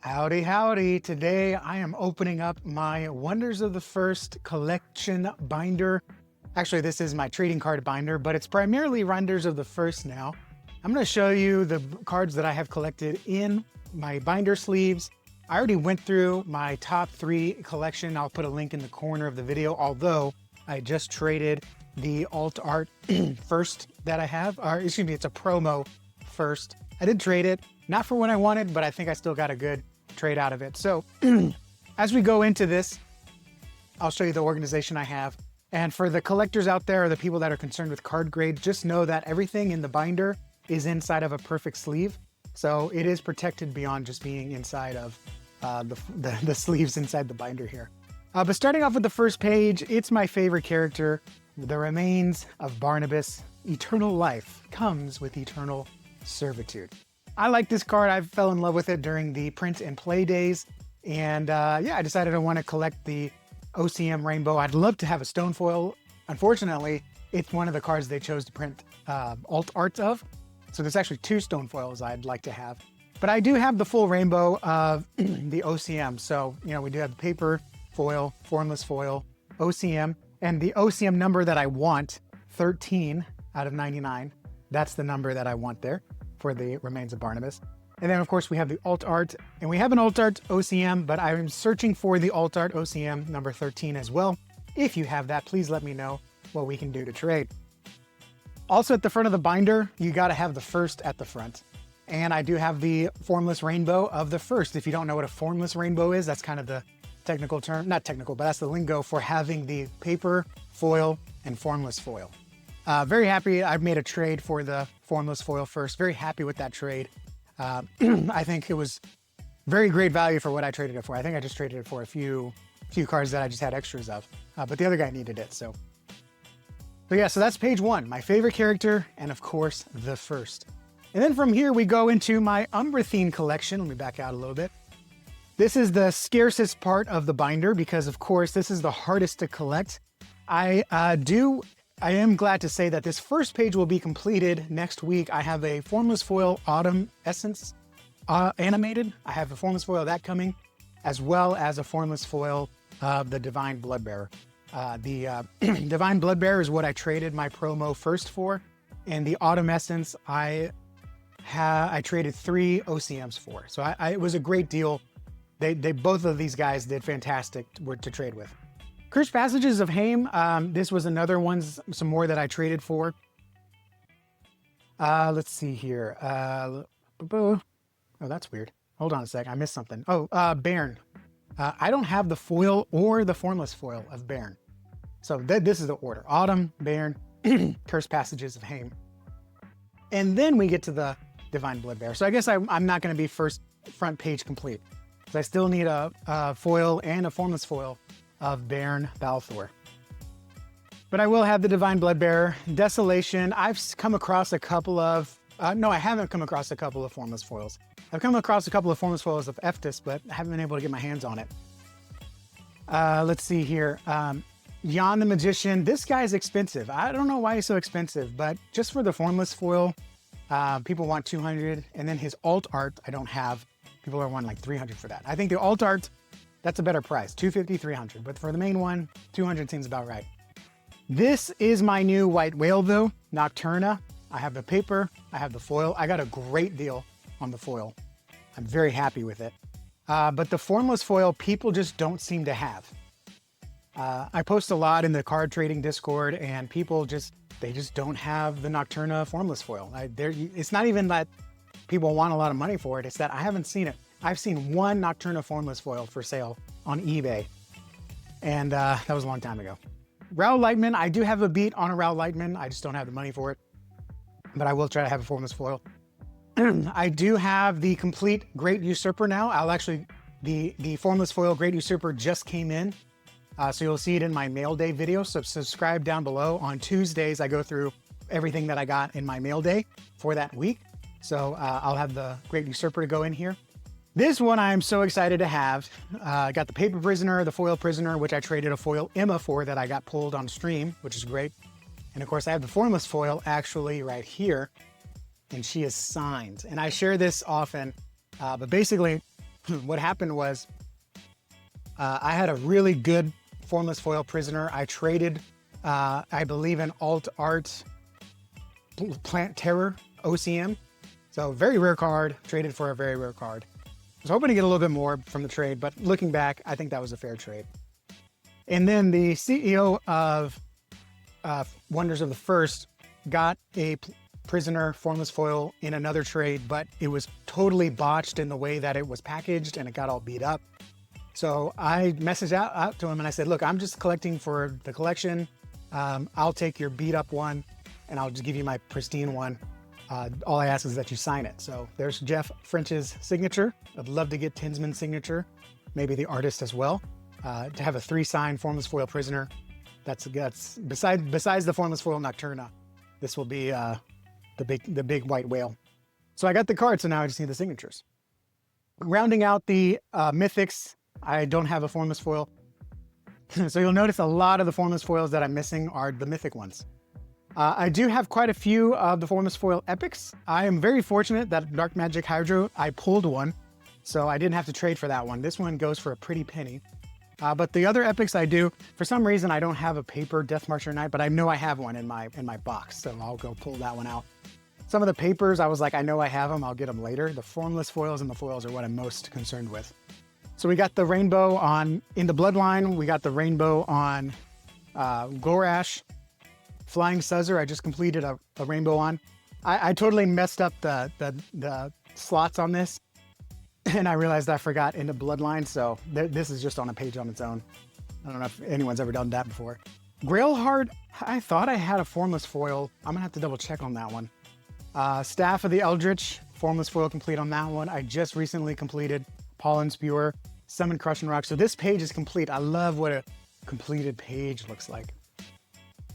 Howdy, howdy. Today I am opening up my Wonders of the First collection binder. Actually, this is my trading card binder, but it's primarily Wonders of the First now. I'm going to show you the cards that I have collected in my binder sleeves. I already went through my top 3 collection. I'll put a link in the corner of the video, although I just traded the alt art first that I have, or excuse me, it's a promo first. I did trade it, not for what I wanted, but I think I still got a good trade out of it. So as we go into this, I'll show you the organization I have. And for the collectors out there or the people that are concerned with card grades, just know that everything in the binder is inside of a perfect sleeve. So it is protected beyond just being inside of the sleeves inside the binder here. But starting off with the first page, it's my favorite character, the remains of Barnabas. Eternal life comes with eternal servitude. I like this card. I fell in love with it during the print and play days. And yeah, I decided I want to collect the OCM Rainbow. I'd love to have a stone foil. Unfortunately, it's one of the cards they chose to print alt art of. So there's actually 2 stone foils I'd like to have. But I do have the full rainbow of the OCM. So, you know, we do have the paper foil, formless foil, OCM, and the OCM number that I want, 13 out of 99. That's the number that I want there for the remains of Barnabas. And then of course we have the alt art, and we have an alt art OCM, but I'm searching for the alt art OCM number 13 as well. If you have that, please let me know what we can do to trade. Also at the front of the binder, you got to have the first at the front. And I do have the formless rainbow of the first. If you don't know what a formless rainbow is, that's kind of the technical term, not technical, but that's the lingo for having the paper, foil, and formless foil. Very happy I've made a trade for the formless foil first. Very happy with that trade. I think it was very great value for what I traded it for. I think I just traded it for a few cards that I just had extras of, but the other guy needed it. So yeah, so that's page 1, my favorite character, and of course the first. And then from here we go into my Umbrathene collection. Let me back out a little bit. This is the scarcest part of the binder because of course this is the hardest to collect. I am glad to say that this first page will be completed next week. I have a formless foil Autumn Essence animated. I have a formless foil of that coming, as well as a formless foil of the Divine Bloodbearer. The Divine Bloodbearer is what I traded my promo first for, and the Autumn Essence I traded 3 OCMs for. So it was a great deal. They both of these guys did fantastic to trade with. Cursed Passages of Haim, this was another one, some more that I traded for. Let's see here. Oh, that's weird. Hold on a sec, I missed something. Oh, Bairn. I don't have the foil or the formless foil of Bairn. So this is the order. Autumn, Bairn, Cursed Passages of Haim. And then we get to the Divine Bloodbearer. So I guess I'm not going to be front page complete, because I still need a foil and a formless foil of Bairn Balthor. But I will have the Divine Bloodbearer. Desolation, I've come across a couple of, no, I haven't come across a couple of formless foils. I've come across a couple of formless foils of Eftis, but I haven't been able to get my hands on it. Let's see here. Jan the Magician, this guy's expensive. I don't know why he's so expensive, but just for the formless foil, people want 200, and then his alt art I don't have. People are wanting like 300 for that. I think the alt art, that's a better price, 250, 300. But for the main one, 200 seems about right. This is my new white whale though, Nocturna. I have the paper, I have the foil. I got a great deal on the foil. I'm very happy with it. But the formless foil, people just don't seem to have. I post a lot in the card trading Discord, and people they just don't have the Nocturna formless foil. It's not even that people want a lot of money for it, it's that I haven't seen it. I've seen 1 Nocturna formless foil for sale on eBay, and that was a long time ago. Raoul Lightman, I do have a beat on a Raoul Lightman, I just don't have the money for it, but I will try to have a formless foil. I do have the complete Great Usurper now. The formless foil Great Usurper just came in, so you'll see it in my mail day video, so subscribe down below. On Tuesdays, I go through everything that I got in my mail day for that week, so I'll have the Great Usurper to go in here. This one I'm so excited to have. I got the paper prisoner, the foil prisoner, which I traded a foil Emma for that I got pulled on stream, which is great. And of course I have the formless foil actually right here, and she is signed. And I share this often, but basically what happened was I had a really good formless foil prisoner. I traded, I believe, an Alt Art Plant Terror OCM. So very rare card, traded for a very rare card. I was hoping to get a little bit more from the trade, but looking back, I think that was a fair trade. And then the CEO of Wonders of the First got a prisoner formless foil in another trade, but it was totally botched in the way that it was packaged and it got all beat up. So I messaged out to him and I said, look, I'm just collecting for the collection. I'll take your beat up one and I'll just give you my pristine one. All I ask is that you sign it. So there's Jeff French's signature. I'd love to get Tinsman's signature, maybe the artist as well. To have a 3-sign formless foil prisoner. That's besides the formless foil Nocturna, this will be the big white whale. So I got the card, so now I just need the signatures. Rounding out the mythics, I don't have a formless foil. So you'll notice a lot of the formless foils that I'm missing are the mythic ones. I do have quite a few of the formless foil epics. I am very fortunate that Dark Magic Hydro, I pulled one, so I didn't have to trade for that one. This one goes for a pretty penny. But the other epics I do, for some reason I don't have a paper Death Marcher Knight, but I know I have one in my box, so I'll go pull that one out. Some of the papers, I was like, I know I have them, I'll get them later. The formless foils and the foils are what I'm most concerned with. So we got the rainbow in the Bloodline, we got the rainbow on Gorash. Flying Suzzur, I just completed a rainbow on. I totally messed up the slots on this, and I realized I forgot in the Bloodline, so this is just on a page on its own. I don't know if anyone's ever done that before. Grailheart, I thought I had a formless foil. I'm gonna have to double check on that one. Staff of the Eldritch, formless foil complete on that one. I just recently completed Pollen Spewer, Summon Crushing Rock. So this page is complete. I love what a completed page looks like.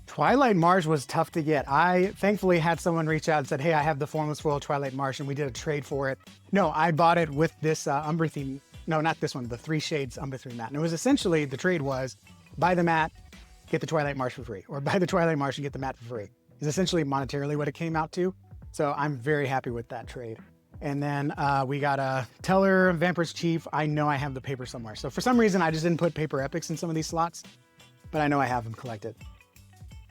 Twilight Marsh was tough to get. I thankfully had someone reach out and said, hey, I have the formless foil Twilight Marsh, and we did a trade for it. No, I bought it with this Umbrathene, no, not this one, the 3 Shades Umbrathene mat. And it was essentially, the trade was, buy the mat, get the Twilight Marsh for free, or buy the Twilight Marsh and get the mat for free. Is essentially monetarily what it came out to. So I'm very happy with that trade. And then we got a Teller, Vampire's Chief. I know I have the paper somewhere. So for some reason, I just didn't put paper epics in some of these slots, but I know I have them collected.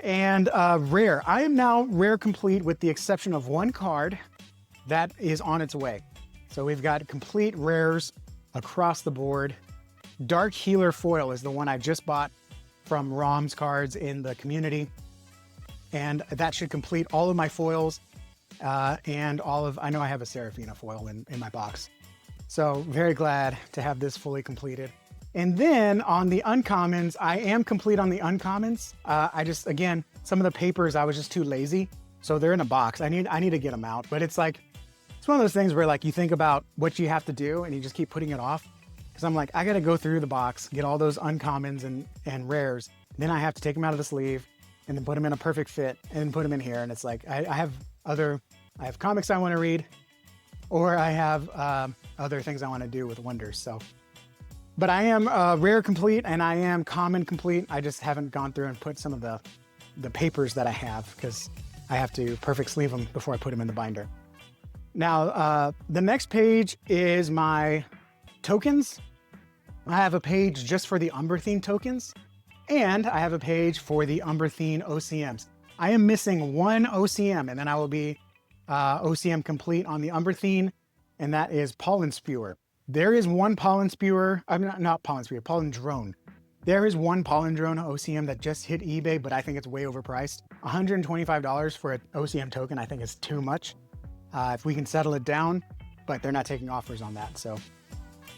And rare. I am now rare complete with the exception of one card that is on its way. So we've got complete rares across the board. Dark Healer Foil is the one I just bought from Rom's cards in the community. And that should complete all of my foils and all of, I know I have a Seraphina foil in my box. So very glad to have this fully completed. And then on the uncommons, I am complete on the uncommons. I just, again, some of the papers, I was just too lazy. So they're in a box. I need to get them out. But it's like, it's one of those things where like you think about what you have to do and you just keep putting it off. Because I'm like, I got to go through the box, get all those uncommons and rares. Then I have to take them out of the sleeve and then put them in a perfect fit and then put them in here. And it's like, I have comics I want to read, or I have other things I want to do with Wonders. So. But I am rare complete and I am common complete. I just haven't gone through and put some of the papers that I have because I have to perfect sleeve them before I put them in the binder. Now, the next page is my tokens. I have a page just for the Umbrathene tokens, and I have a page for the Umbrathene OCMs. I am missing one OCM, and then I will be OCM complete on the Umbrathene, and that is Pollen Spewer. There is one Pollen Spewer, not Pollen Spewer, Pollen Drone. There is one Pollen Drone OCM that just hit eBay, but I think it's way overpriced. $125 for an OCM token, I think is too much. If we can settle it down, but they're not taking offers on that, so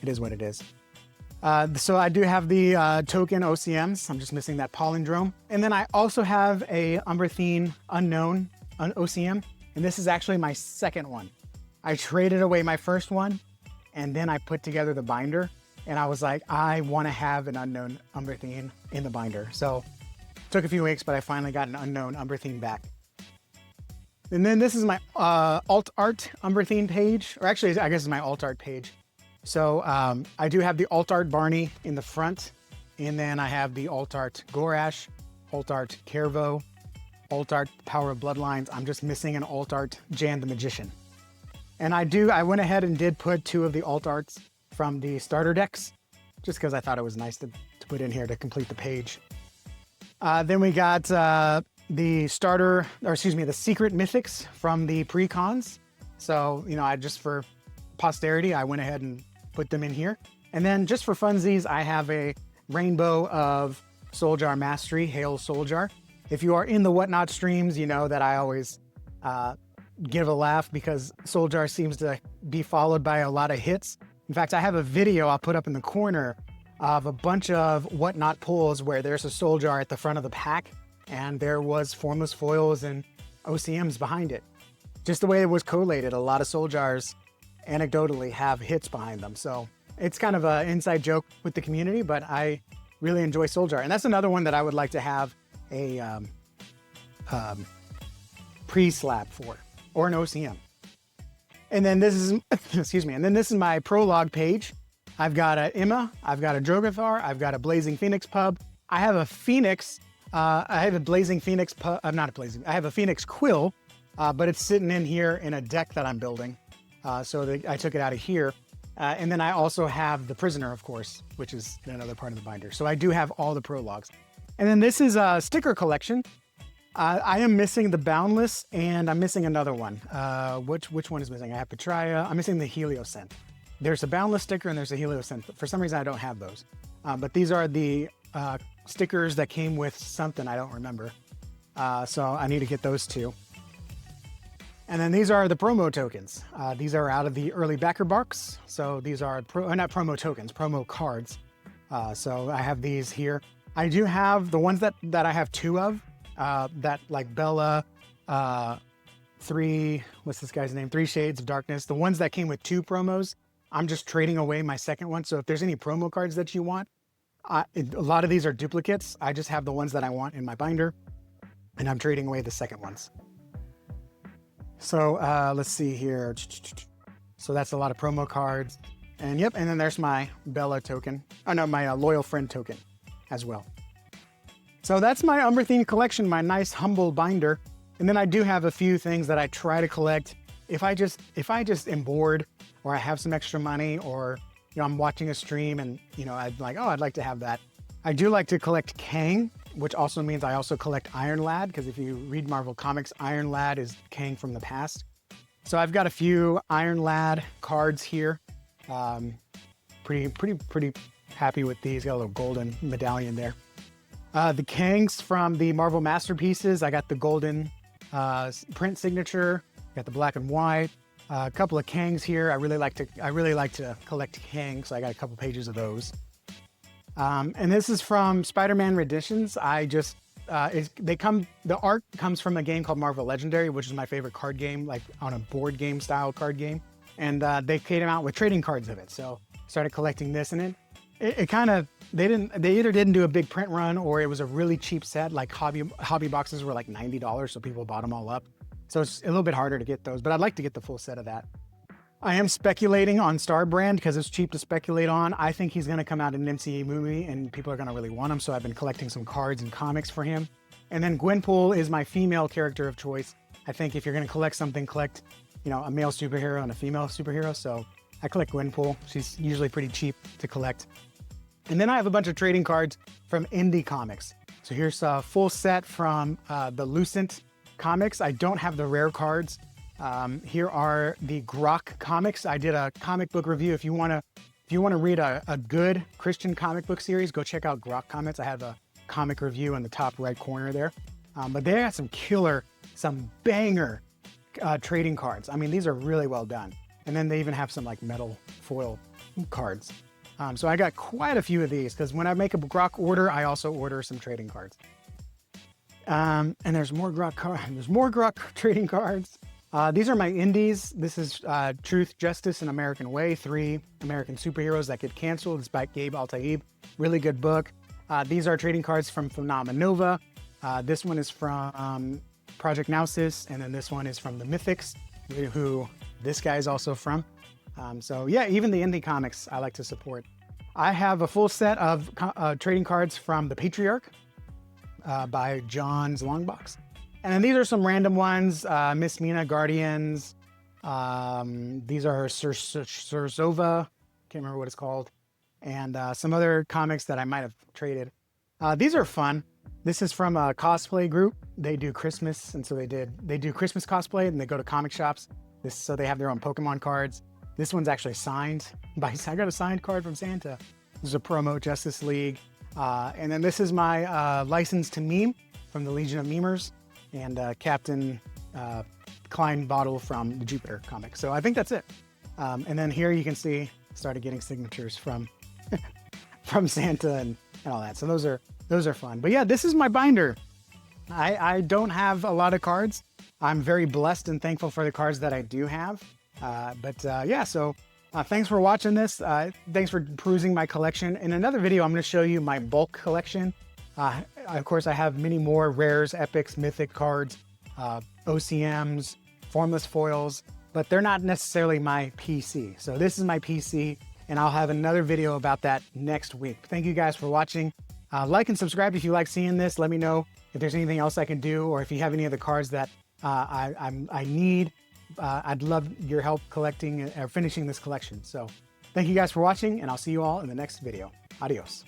it is what it is. So I do have the token OCMs. I'm just missing that Pollen Drone. And then I also have a Umbrathene Unknown OCM, and this is actually my second one. I traded away my first one, and then I put together the binder, and I was like, I want to have an Unknown Umbrathene in the binder. So it took a few weeks, but I finally got an Unknown Umbrathene back. And then this is my alt art Umbrathene page, or actually I guess it's my alt art page. So I do have the alt art Barney in the front, and then I have the alt art Gorash, alt art Kervo, alt art Power of Bloodlines. I'm just missing an alt art Jan the Magician. And I went ahead and did put 2 of the alt arts from the starter decks, just because I thought it was nice to put in here to complete the page. Then we got the starter, or excuse me, the secret mythics from the pre-cons. So, you know, I just for posterity, I went ahead and put them in here. And then just for funsies, I have a rainbow of Souljar Mastery, Hail Souljar. If you are in the Whatnot streams, you know that I always give a laugh because Souljar seems to be followed by a lot of hits. In fact, I have a video I'll put up in the corner of a bunch of Whatnot pulls where there's a Souljar at the front of the pack and there was formless foils and OCMs behind it. Just the way it was collated, a lot of Souljars anecdotally have hits behind them. So it's kind of an inside joke with the community, but I really enjoy Souljar. And that's another one that I would like to have a pre-slab for, or an OCM. And then this is, excuse me, and then this is my prologue page. I've got a Imma, I've got a Drogothar, I've got a Blazing Phoenix pub. I have a Phoenix, I have a Blazing Phoenix pub, not a Blazing, I have a Phoenix Quill, but it's sitting in here in a deck that I'm building. So I took it out of here. And then I also have the Prisoner, of course, which is in another part of the binder. So I do have all the prologues. And then this is a sticker collection. I am missing the Boundless and I'm missing another one. Which one is missing? I have Petraea. I'm missing the Helioscent. There's a Boundless sticker and there's a Helioscent. For some reason, I don't have those. But these are the stickers that came with something I don't remember. So I need to get those too. And then these are the promo tokens. These are out of the early backer box. So these are not promo tokens, promo cards. So I have these here. I do have the ones that I have two of, that like Bella, what's this guy's name? 3 Shades of Darkness. The ones that came with 2 promos, I'm just trading away my second one. So if there's any promo cards that you want, a lot of these are duplicates. I just have the ones that I want in my binder and I'm trading away the second ones. So let's see here. So that's a lot of promo cards. And yep, and then there's my Bella token. Oh no, my loyal friend token as well. So that's my Umbrathene collection, my nice humble binder. And then I do have a few things that I try to collect. If I just am bored or I have some extra money or you know I'm watching a stream and you know I'd like to have that. I do like to collect Kang, which also means I also collect Iron Lad, because if you read Marvel Comics, Iron Lad is Kang from the past. So I've got a few Iron Lad cards here. Pretty happy with these. Got a little golden medallion there. The Kangs from the Marvel Masterpieces, I got the golden print signature. Got the black and white. A couple of Kangs here. I really like to collect Kangs, so I got a couple pages of those. And this is from Spider-Man Renditions. The art comes from a game called Marvel Legendary, which is my favorite card game, like on a board game style card game. And they came out with trading cards of it. So started collecting this, and it kind of, they either didn't do a big print run or it was a really cheap set. Like hobby boxes were like $90, so people bought them all up. So it's a little bit harder to get those, but I'd like to get the full set of that. I am speculating on Star Brand because it's cheap to speculate on. I think he's going to come out in an MCU movie and people are going to really want him. So I've been collecting some cards and comics for him. And then Gwenpool is my female character of choice. I think if you're going to collect something, collect, you know, a male superhero and a female superhero. So I collect Gwenpool. She's usually pretty cheap to collect. And then I have a bunch of trading cards from indie comics. So here's a full set from the Lucent comics. I don't have the rare cards. Here are the Grok comics. I did a comic book review. If you want to read a good Christian comic book series, go check out Grok comics. I have a comic review in the top right corner there. But they got some banger trading cards. I mean, these are really well done. And then they even have some like metal foil cards. So I got quite a few of these because when I make a Grok order, I also order some trading cards. And there's more Grok trading cards. These are my indies. This is Truth, Justice, and American Way, 3 American superheroes that get canceled. It's by Gabe Altaib. Really good book. These are trading cards from Phenomena Nova. This one is from Project Nausis, and then this one is from the Mythics, who this guy is also from. So yeah, even the indie comics I like to support. I have a full set of trading cards from The Patriarch by John's Longbox. And then these are some random ones. Miss Mina Guardians. These are Surzova. can't remember what it's called, and some other comics that I might have traded. These are fun. This is from a cosplay group. They do Christmas, and so they do Christmas cosplay, and they go to comic shops. So they have their own Pokemon cards. This one's actually signed by, I got a signed card from Santa. This is a promo, Justice League. And then this is my license to meme from the Legion of Memers, and Captain Klein bottle from the Jupiter comic. So I think that's it. And then here you can see, started getting signatures from from Santa and all that. So those are fun. But yeah, this is my binder. I don't have a lot of cards. I'm very blessed and thankful for the cards that I do have. Yeah, so thanks for watching this. Thanks for perusing my collection. In another video, I'm going to show you my bulk collection. Of course, I have many more rares, epics, mythic cards, OCMs, formless foils, but they're not necessarily my PC. So this is my PC, and I'll have another video about that next week. Thank you guys for watching. Like and subscribe if you like seeing this. Let me know if there's anything else I can do, or if you have any other cards that I need. I'd love your help collecting or finishing this collection. So thank you guys for watching, and I'll see you all in the next video. Adios.